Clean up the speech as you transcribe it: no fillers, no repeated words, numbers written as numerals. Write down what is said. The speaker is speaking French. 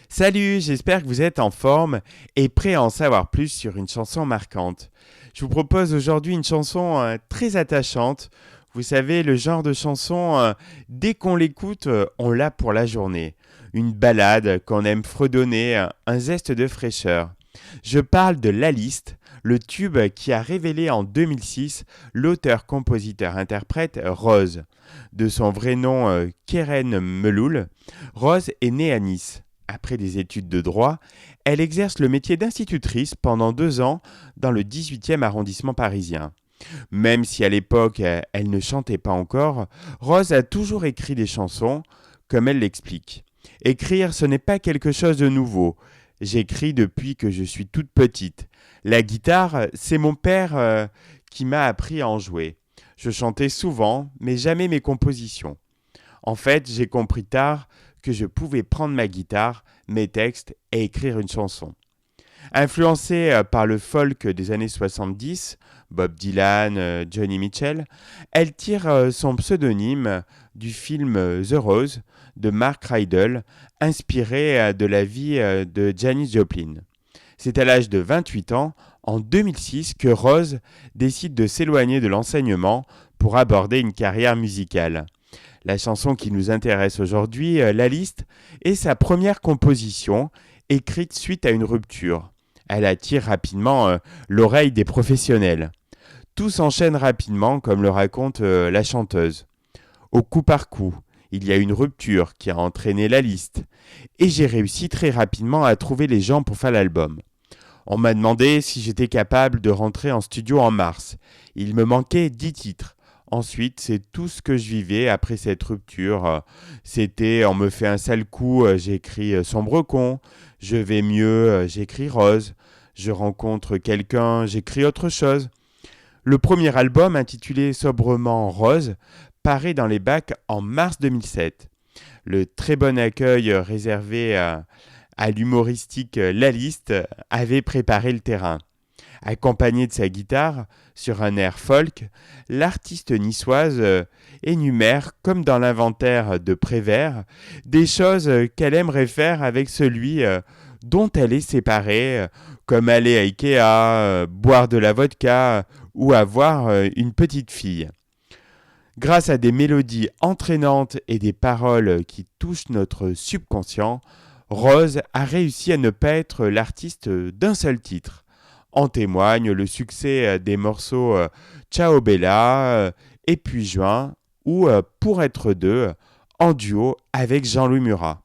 Salut, j'espère que vous êtes en forme et prêt à en savoir plus sur une chanson marquante. Je vous propose aujourd'hui une chanson très attachante. Vous savez, le genre de chanson, dès qu'on l'écoute, on l'a pour la journée. Une ballade qu'on aime fredonner, un zeste de fraîcheur. Je parle de La Liste, le tube qui a révélé en 2006 l'auteur-compositeur-interprète Rose. De son vrai nom Keren Meloul, Rose est née à Nice. Après des études de droit, elle exerce le métier d'institutrice pendant 2 ans dans le 18e arrondissement parisien. Même si à l'époque elle ne chantait pas encore, Rose a toujours écrit des chansons, comme elle l'explique. Écrire, ce n'est pas quelque chose de nouveau. J'écris depuis que je suis toute petite. La guitare, c'est mon père qui m'a appris à en jouer. Je chantais souvent, mais jamais mes compositions. En fait, j'ai compris tard que je pouvais prendre ma guitare, mes textes et écrire une chanson. Influencée par le folk des années 70, Bob Dylan, Johnny Mitchell, elle tire son pseudonyme du film The Rose de Mark Rydell, inspiré de la vie de Janis Joplin. C'est à l'âge de 28 ans, en 2006, que Rose décide de s'éloigner de l'enseignement pour aborder une carrière musicale. La chanson qui nous intéresse aujourd'hui, La Liste, est sa première composition, écrite suite à une rupture. Elle attire rapidement l'oreille des professionnels. Tout s'enchaîne rapidement, comme le raconte la chanteuse. Au coup par coup, il y a une rupture qui a entraîné La Liste, et j'ai réussi très rapidement à trouver les gens pour faire l'album. On m'a demandé si j'étais capable de rentrer en studio en mars. Il me manquait 10 titres. Ensuite, c'est tout ce que je vivais après cette rupture. C'était, on me fait un sale coup, j'ai écrit Sombre con. Je vais mieux, j'écris Rose. Je rencontre quelqu'un, j'écris autre chose. Le premier album, intitulé sobrement Rose, paraît dans les bacs en mars 2007. Le très bon accueil réservé à l'humoristique La Liste avait préparé le terrain. Accompagné de sa guitare, sur un air folk, l'artiste niçoise énumère, comme dans l'inventaire de Prévert, des choses qu'elle aimerait faire avec celui dont elle est séparée, comme aller à Ikea, boire de la vodka ou avoir une petite fille. Grâce à des mélodies entraînantes et des paroles qui touchent notre subconscient, Rose a réussi à ne pas être l'artiste d'un seul titre. En témoigne le succès des morceaux Ciao Bella et Puis Juin ou Pour être deux en duo avec Jean-Louis Murat.